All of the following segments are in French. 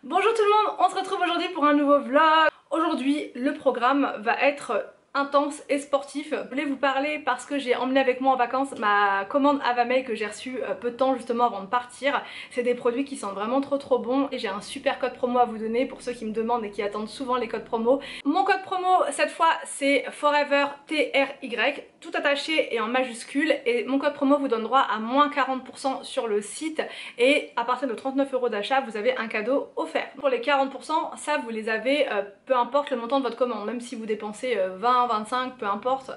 Bonjour tout le monde, on se retrouve aujourd'hui pour un nouveau vlog. Aujourd'hui le programme va être intense et sportif. Je voulais vous parler parce que j'ai emmené avec moi en vacances ma commande Avamay que j'ai reçue peu de temps justement avant de partir. C'est des produits qui sentent vraiment trop bons et j'ai un super code promo à vous donner pour ceux qui me demandent et qui attendent souvent les codes promo. Mon code promo cette fois c'est Forever TRY, tout attaché et en majuscule, et mon code promo vous donne droit à moins 40% sur le site et à partir de 39 € d'achat vous avez un cadeau offert. Pour les 40% ça vous les avez peu importe le montant de votre commande, même si vous dépensez 20, 25, peu importe,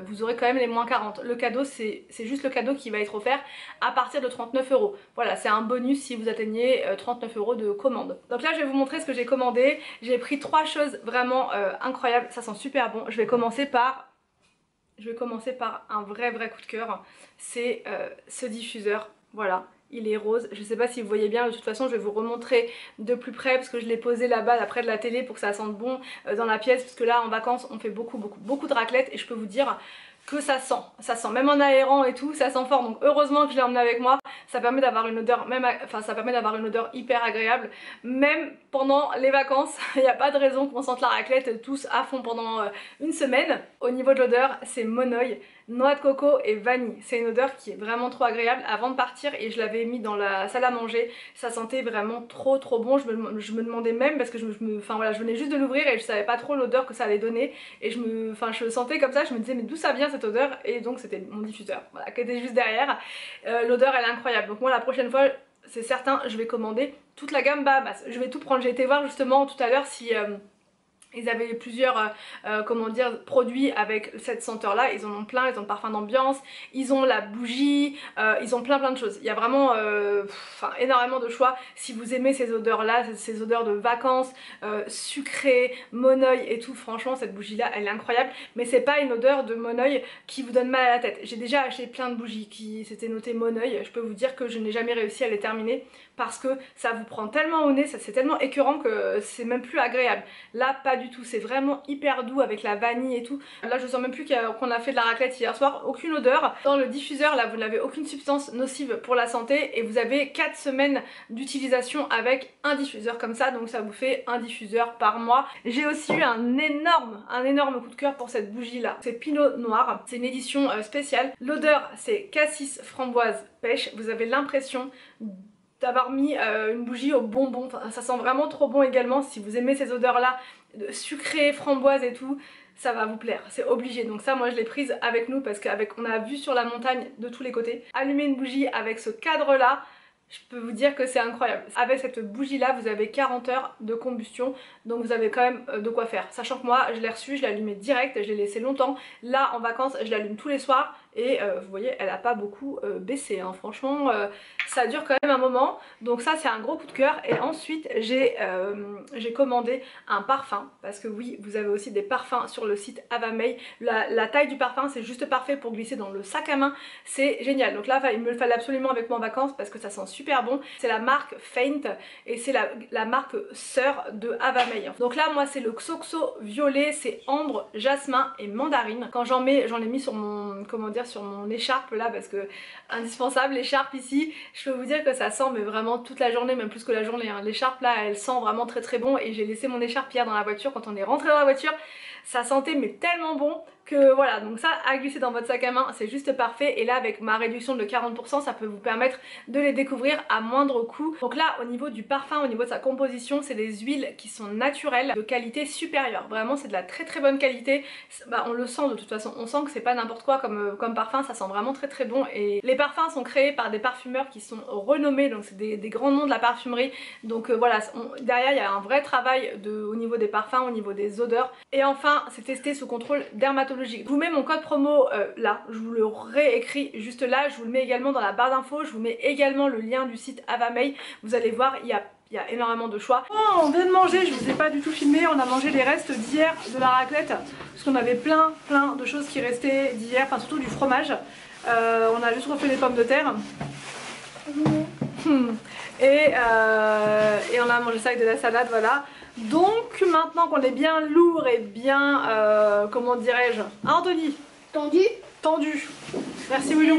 vous aurez quand même les moins 40. Le cadeau c'est juste le cadeau qui va être offert à partir de 39 €. Voilà, c'est un bonus si vous atteignez 39 € de commande. Donc là je vais vous montrer ce que j'ai commandé. J'ai pris 3 choses vraiment incroyables, ça sent super bon. Je vais commencer par un vrai coup de cœur. C'est ce diffuseur, voilà. Il est rose, je sais pas si vous voyez bien, de toute façon je vais vous remontrer de plus près parce que je l'ai posé là-bas après de la télé pour que ça sente bon dans la pièce, parce que là en vacances on fait beaucoup de raclette et je peux vous dire que ça sent, même en aérant et tout, ça sent fort. Donc heureusement que je l'ai emmené avec moi, ça permet d'avoir une odeur hyper agréable, même pendant les vacances. Il n'y a pas de raison qu'on sente la raclette tous à fond pendant une semaine. Au niveau de l'odeur, c'est monoï, noix de coco et vanille. C'est une odeur qui est vraiment trop agréable. Avant de partir, et je l'avais mis dans la salle à manger, ça sentait vraiment trop bon. Je me demandais même, parce que je venais juste de l'ouvrir et je savais pas trop l'odeur que ça allait donner, et je le sentais comme ça, je me disais mais d'où ça vient cette odeur, et donc c'était mon diffuseur, voilà, qui était juste derrière. L'odeur elle est incroyable, donc moi la prochaine fois c'est certain je vais commander toute la gamme Bahamas. Je vais tout prendre, j'ai été voir justement tout à l'heure si ils avaient plusieurs comment dire, produits avec cette senteur là. Ils en ont plein, ils ont le parfum d'ambiance, ils ont la bougie, ils ont plein de choses. Il y a vraiment énormément de choix. Si vous aimez ces odeurs là, ces odeurs de vacances, sucrées, monoï et tout, franchement cette bougie là elle est incroyable. Mais c'est pas une odeur de monoï qui vous donne mal à la tête. J'ai déjà acheté plein de bougies qui s'étaient notées monoï, je peux vous dire que je n'ai jamais réussi à les terminer parce que ça vous prend tellement au nez, c'est tellement écœurant que c'est même plus agréable. Là pas du tout, c'est vraiment hyper doux avec la vanille et tout. Là je sens même plus qu'on a fait de la raclette hier soir, aucune odeur. Dans le diffuseur là vous n'avez aucune substance nocive pour la santé et vous avez 4 semaines d'utilisation avec un diffuseur comme ça, donc ça vous fait un diffuseur par mois. J'ai aussi eu un énorme coup de cœur pour cette bougie là, c'est Pinot Noir, c'est une édition spéciale. L'odeur c'est cassis framboise pêche, vous avez l'impression d'avoir mis une bougie au bonbon, enfin, ça sent vraiment trop bon également. Si vous aimez ces odeurs là sucrées, framboise et tout, ça va vous plaire, c'est obligé. Donc ça moi je l'ai prise avec nous parce qu'on a vue sur la montagne de tous les côtés. Allumer une bougie avec ce cadre là, je peux vous dire que c'est incroyable. Avec cette bougie là vous avez 40 heures de combustion, donc vous avez quand même de quoi faire. Sachant que moi je l'ai reçue, je l'ai allumée direct, je l'ai laissé longtemps. Là en vacances je l'allume tous les soirs et vous voyez elle a pas beaucoup baissé hein. Franchement ça dure quand même un moment, donc ça c'est un gros coup de cœur. Et ensuite j'ai commandé un parfum, parce que oui vous avez aussi des parfums sur le site Avamay. La taille du parfum c'est juste parfait pour glisser dans le sac à main, c'est génial. Donc là il me le fallait absolument avec moi en vacances parce que ça sent super bon. C'est la marque Faint et c'est la marque sœur de Avamay. Donc là moi c'est le Xoxo violet, c'est ambre, jasmin et mandarine. Quand j'en ai mis sur mon, comment dire, sur mon écharpe là, parce que indispensable l'écharpe ici. Je peux vous dire que ça sent mais vraiment toute la journée, même plus que la journée hein. L'écharpe là elle sent vraiment très bon, et j'ai laissé mon écharpe hier dans la voiture. Quand on est rentré dans la voiture ça sentait mais tellement bon que voilà, donc ça à glisser dans votre sac à main c'est juste parfait. Et là avec ma réduction de 40% ça peut vous permettre de les découvrir à moindre coût. Donc là au niveau du parfum, au niveau de sa composition, c'est des huiles qui sont naturelles de qualité supérieure, vraiment c'est de la très bonne qualité. Bah, on le sent de toute façon, on sent que c'est pas n'importe quoi comme parfum, ça sent vraiment très bon. Et les parfums sont créés par des parfumeurs qui sont renommés, donc c'est des grands noms de la parfumerie. Donc voilà, derrière il y a un vrai travail au niveau des parfums, au niveau des odeurs. Et enfin c'est testé sous contrôle dermatologique. Je vous mets mon code promo là, je vous le réécris juste là, je vous le mets également dans la barre d'infos, je vous mets également le lien du site Avamay. Vous allez voir, il y a énormément de choix. Oh, on vient de manger, je vous ai pas du tout filmé, on a mangé les restes d'hier de la raclette, parce qu'on avait plein de choses qui restaient d'hier, enfin surtout du fromage. On a juste refait les pommes de terre. Et on a mangé ça avec de la salade, voilà. Donc maintenant qu'on est bien lourd et bien, comment dirais-je, Anthony, tendu. Merci William.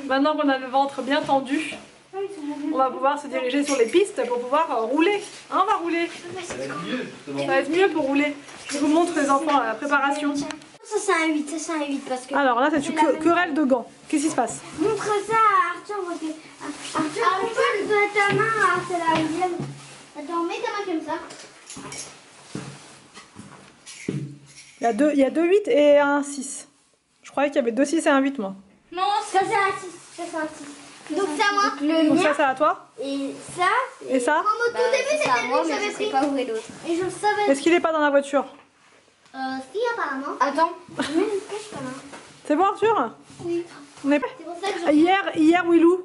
Maintenant qu'on a le ventre bien tendu, on va pouvoir se diriger sur les pistes pour pouvoir rouler. Hein, on va rouler. Ça va être mieux, justement. Ça va être mieux pour rouler. Je vous montre les enfants la préparation. Ça c'est un 8, ça c'est un 8 parce que... Alors là c'est une querelle de gants. Qu'est-ce qui se passe? Montre ça à Arthur, parce que... Arthur, montre ta main, c'est la 11e. Attends, mets ta main comme ça. Il y a deux 8 et un 6. Je croyais qu'il y avait 2 6 et un 8 moi. Non, ça c'est un 6, ça c'est un 6. Donc c'est à moi. Le Donc mien. ça c'est à toi? Et ça. Et ça? Comme au tout début c'était lui, moi, je mais savais je sais pris. pas où est l'autre. Et je le savais. Est-ce qu'il est pas dans la voiture? Si apparemment. Attends. Mets une couche quand même. C'est bon Arthur? Oui. On est... C'est pour ça que je... Hier Willou,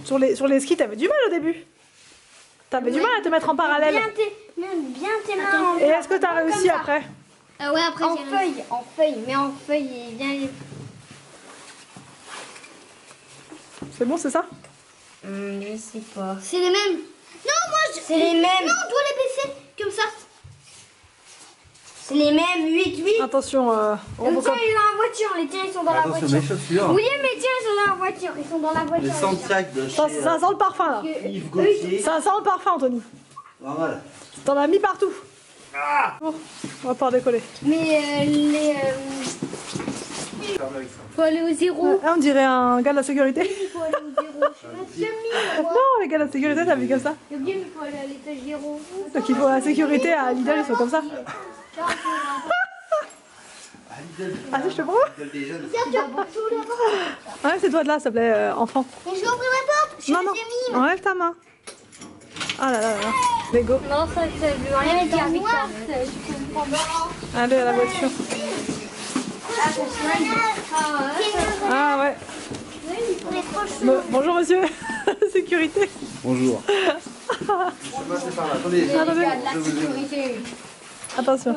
sur les skis t'avais du mal au début. T'avais du mal à te mettre en parallèle. Bien tes mains. Et est-ce que t'as réussi après? Ouais, après En feuille, mais en feuille et bien. C'est bon, c'est ça? Je sais pas. C'est les mêmes. Non, moi je... C'est les mêmes. Non, on doit les baisser comme ça. C'est les mêmes 8. Attention, Le tien Robocop. il est dans la voiture, les tiens ils sont dans la Attention, voiture. mes chaussures. Oui, mais tiens ils sont dans la voiture, ils sont dans la voiture. Les Santiago de chez Ça sent le parfum là. Yves Gauthier. Ça sent le parfum Anthony. Voilà. T'en as mis partout. Bon, on va pouvoir décoller. Mais Ferme avec ça. faut aller au 0. Ah, on dirait un gars de la sécurité. Il faut aller au 0. Non, les gars de la sécurité, t'as vu comme ça. Le game, il faut aller à l'étage 0. Donc il faut la sécurité à Lidl, ils sont comme ça. Ah, Lidl. Ah si, je te prends. Lidl des jeunes. Ouais, c'est toi de là, s'il te plaît, enfant. Et je vais ouvrir ma porte. Je suis Non, non, enlève ta main. Ah là là là. Lego. Non, ça veut rien dire, Victor. Allez à la voiture. Ah ouais. Bonjour monsieur. Sécurité. Bonjour. Je vais passer par là. Attendez. Attendez. Je vous ai- Attention.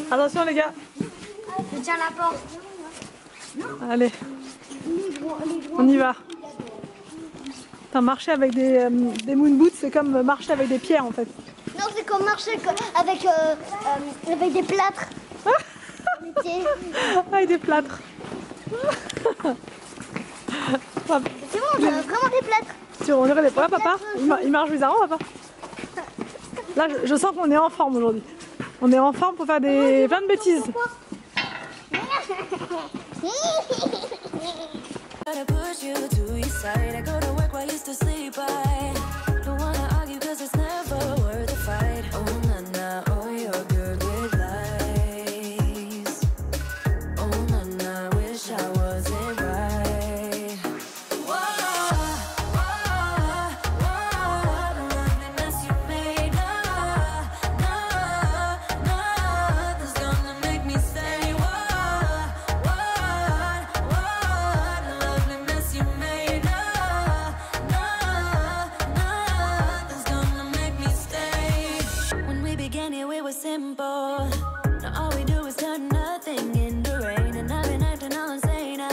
Attention les gars. Je tiens la porte. Allez. On y va. Putain, marcher avec des moon boots, c'est comme marcher avec des pierres en fait. Non, c'est comme marcher avec des plâtres. Avec des plâtres. C'est bon, on a vraiment des plâtres. On dirait les... Ouais papa, il marche bizarrement papa. Là je sens qu'on est en forme aujourd'hui. On est en forme pour faire plein de bêtises. Gotta push you to your side. I go to work while you still sleep. I don't wanna argue 'cause it's never worth a fight. Oh na na, oh you're good with lies. Oh na na, wish I wasn't right. Whoa, the loneliness you made. Nothing's gonna make me say what the loveliness you made. Nothing's gonna make me stay. When we began here, we were simple. Now all we do is turn nothing into rain. And I've been acting all insane. I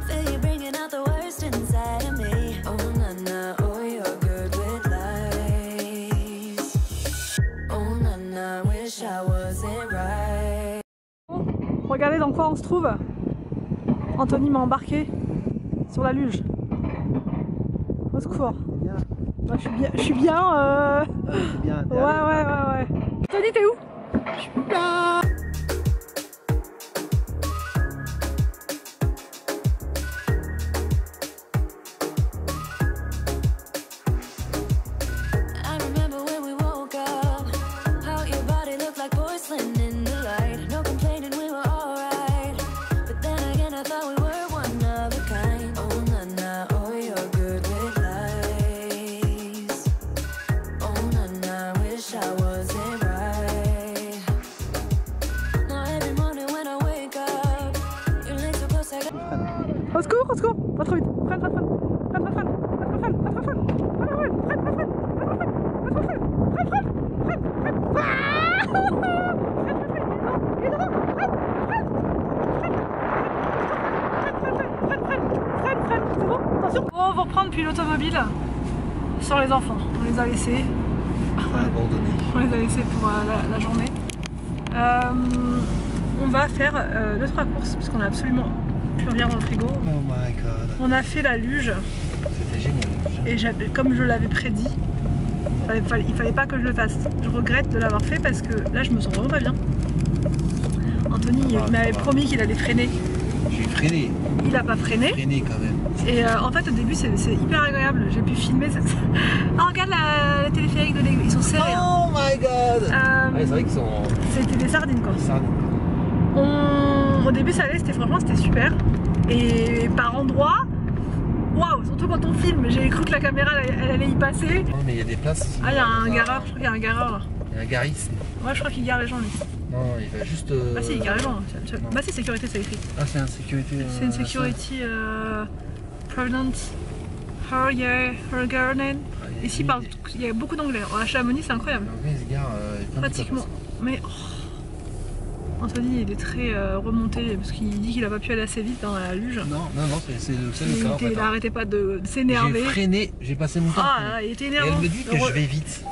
feel you bringing out the worst inside of me. Oh na na, oh you're good with lies. Oh na na, wish I wasn't right. Regardez dans quoi on se trouve. Anthony m'a embarqué sur la luge. Au secours. Bah, je suis bien. Bien. Ouais. Anthony, t'es où? Je suis bien. I remember when we woke up, how your body looked like porcelain in the light. No complaining, we were alright. But then again, I thought we were one of a kind. Oh na na, oh you're good with lies. Oh na na, wish I wasn't right. Now every morning when I wake up, your legs are close, I got... Au secours, au secours. Pas trop vite. Freine. Attention. On va reprendre puis l'automobile sans les enfants. On les a laissés. Abandonné. On les a laissés pour la journée. On va faire 2-3 courses puisqu'on a absolument plus rien dans le frigo. Oh my god. On a fait la luge. C'était génial. et comme je l'avais prédit, il fallait pas que je le fasse. Je regrette de l'avoir fait parce que là je me sens vraiment pas bien. Anthony il m'avait promis qu'il allait freiner. J'ai freiné. Il a pas freiné. Freiné quand même. Et en fait au début c'est hyper agréable. J'ai pu filmer. Oh regarde la téléphérique de l'église, ils sont serrés. Oh my god. Ouais, c'est vrai qu'ils sont. C'était des sardines quoi. Sardines. Au début ça allait, franchement c'était super. Et par endroits, waouh, surtout quand on filme, j'ai cru que la caméra elle allait y passer. Non mais il y a des places. Ah il y a un gareur, je crois qu'il y a un gareur là. Il y a un gariste. Ouais je crois qu'il gare les gens lui. Non, il va juste. Bah si il gare les gens. Bah si sécurité c'est écrit. Ah c'est un sécurité. C'est une security pregnant. Her yeah, her garden. Ici il y a beaucoup d'anglais. À Chamonix c'est incroyable. L'anglais il se gare pratiquement. Mais Anthony il est très remonté parce qu'il dit qu'il a pas pu aller assez vite dans la luge. Non, c'est le cas en fait. Il arrêtait pas de s'énerver. J'ai freiné, j'ai passé mon temps. Ah, il était énervé. Et elle me dit que je vais vite.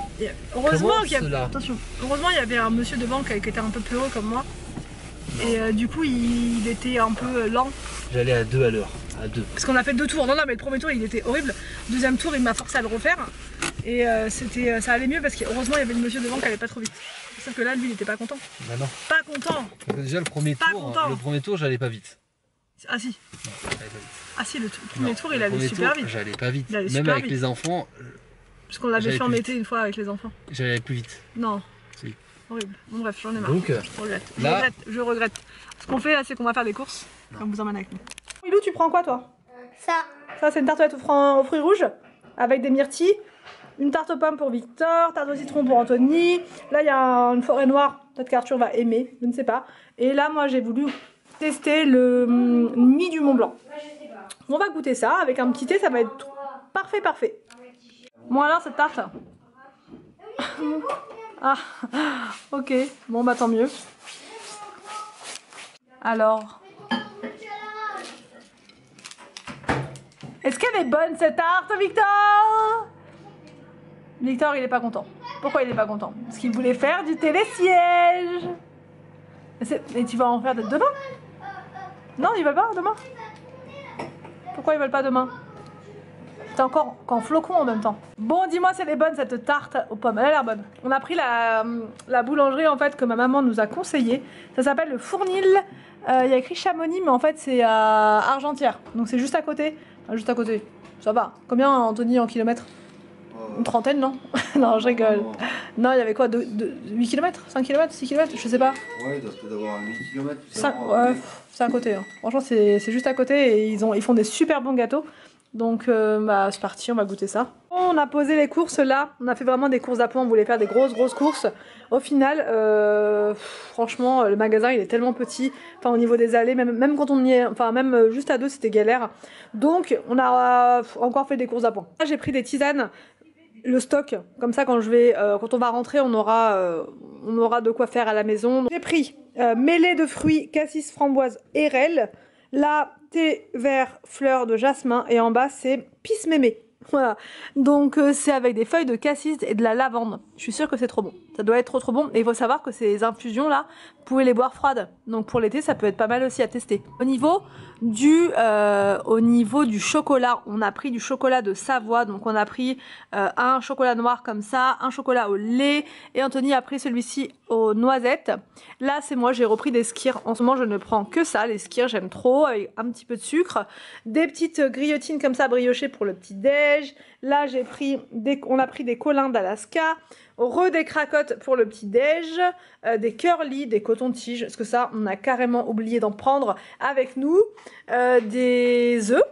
Heureusement qu'il y avait un monsieur devant qui était un peu plus haut comme moi. Et du coup il était un peu lent. J'allais à 2 à l'heure. À 2. Parce qu'on a fait 2 tours. Non mais le premier tour il était horrible. Deuxième tour il m'a forcé à le refaire. Et ça allait mieux parce que heureusement il y avait le monsieur devant qui allait pas trop vite. Sauf que là lui il était pas content. Bah non. Pas content. Déjà le premier tour j'allais pas vite. Ah si. Non, j'allais pas vite. Ah si le premier tour il allait super vite. J'allais pas vite. Même super avec vite. Les enfants. Parce qu'on l'avait fait en été une fois avec les enfants. J'allais plus vite. Non. Si. Horrible. Bon bref, j'en ai marre. Donc, je regrette. Ce qu'on fait là, c'est qu'on va faire des courses. On vous emmène avec nous. Ilou, tu prends quoi toi? Ça c'est une tartelette aux fruits rouges avec des myrtilles. Une tarte aux pommes pour Victor, tarte au citron pour Anthony. Là il y a une forêt noire, peut-être qu'Arthur va aimer, je ne sais pas. Et là moi j'ai voulu tester le Nuit du Mont Blanc. On va goûter ça avec un petit thé, ça va être parfait. Bon alors cette tarte. Ah, ok, bon bah tant mieux. Alors. Est-ce qu'elle est bonne cette tarte, Victor? Victor il est pas content. Pourquoi il est pas content? Parce qu'il voulait faire du télésiège. Et tu vas en faire demain? Non, ils veulent pas demain? Pourquoi ils veulent pas demain? C'est encore qu'en flocon en même temps. Bon, dis-moi si elle est bonne cette tarte aux pommes. Elle a l'air bonne. On a pris la boulangerie en fait que ma maman nous a conseillé. Ça s'appelle le Fournil. Il y a écrit Chamonix mais en fait c'est à Argentière. Donc c'est juste à côté. Enfin, juste à côté. Ça va. Combien Anthony en kilomètres? Une trentaine, non? Non, je rigole. Non, il y avait quoi? 8 km? 5 km? 6 km? Je sais pas. Ouais, il doit peut-être avoir 8 km. Ouais, c'est à côté. Hein. Franchement, c'est juste à côté et ils font des super bons gâteaux. Donc, bah, c'est parti, on va goûter ça. On a posé les courses là. On a fait vraiment des courses d'appoint. On voulait faire des grosses courses. Au final, franchement, le magasin il est tellement petit. Enfin, au niveau des allées, même quand on y est, enfin, même juste à deux, c'était galère. Donc, on a encore fait des courses d'appoint. Là, j'ai pris des tisanes. Le stock, comme ça quand on va rentrer on aura de quoi faire à la maison. J'ai pris mêlée de fruits, cassis, framboise, érelle. Là, thé vert, fleur de jasmin et en bas c'est pisse mémé. Voilà, donc c'est avec des feuilles de cassis et de la lavande. Je suis sûre que c'est trop bon. Ça doit être trop bon. Et il faut savoir que ces infusions là, vous pouvez les boire froides. Donc pour l'été, ça peut être pas mal aussi à tester. Au niveau du chocolat, on a pris du chocolat de Savoie. Donc on a pris un chocolat noir comme ça, un chocolat au lait. Et Anthony a pris celui-ci aux noisettes. Là c'est moi, j'ai repris des skyrs. En ce moment je ne prends que ça, les skyrs j'aime trop, avec un petit peu de sucre. Des petites grillotines comme ça briochées pour le petit déj. Là on a pris des colins d'Alaska, des cracottes pour le petit déj, des curly, des cotons-tiges, parce que ça on a carrément oublié d'en prendre avec nous, des œufs,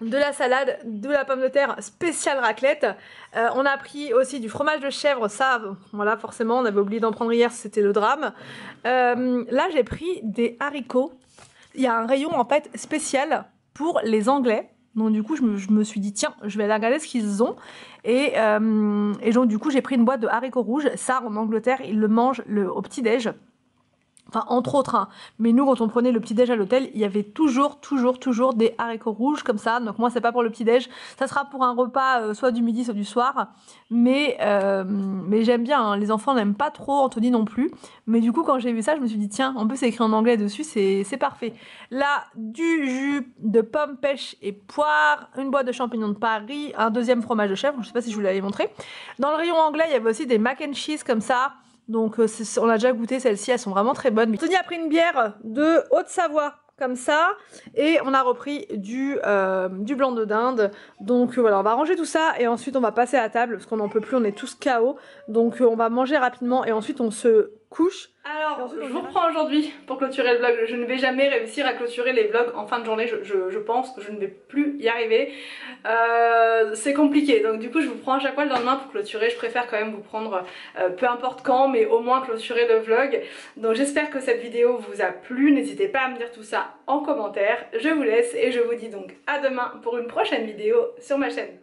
de la salade, de la pomme de terre spéciale raclette. On a pris aussi du fromage de chèvre, ça voilà forcément on avait oublié d'en prendre hier, c'était le drame. Là j'ai pris des haricots, il y a un rayon en fait spécial pour les Anglais. Donc du coup je me suis dit tiens je vais aller regarder ce qu'ils ont et donc du coup j'ai pris une boîte de haricots rouges. Ça en Angleterre ils le mangent au petit déj Enfin, entre autres, hein. Mais nous, quand on prenait le petit-déj à l'hôtel, il y avait toujours des haricots rouges comme ça. Donc moi, c'est pas pour le petit-déj. Ça sera pour un repas, soit du midi, soit du soir. Mais j'aime bien, hein. Les enfants n'aiment pas trop, Anthony non plus. Mais du coup, quand j'ai vu ça, je me suis dit, tiens, en plus, c'est écrit en anglais dessus, c'est parfait. Là, du jus de pommes, pêche et poire, une boîte de champignons de Paris, un deuxième fromage de chèvre. Je sais pas si je vous l'avais montré. Dans le rayon anglais, il y avait aussi des mac and cheese comme ça. Donc on a déjà goûté celles-ci, elles sont vraiment très bonnes. Tony a pris une bière de Haute-Savoie comme ça et on a repris du blanc de dinde. Donc voilà, on va ranger tout ça et ensuite on va passer à table parce qu'on n'en peut plus, on est tous KO. Donc on va manger rapidement et ensuite on se couche. Alors, je vous reprends aujourd'hui pour clôturer le vlog. Je ne vais jamais réussir à clôturer les vlogs en fin de journée, je pense que je ne vais plus y arriver. C'est compliqué, donc du coup je vous prends à chaque fois le lendemain pour clôturer. Je préfère quand même vous prendre peu importe quand, mais au moins clôturer le vlog. Donc j'espère que cette vidéo vous a plu. N'hésitez pas à me dire tout ça en commentaire. Je vous laisse et je vous dis donc à demain pour une prochaine vidéo sur ma chaîne.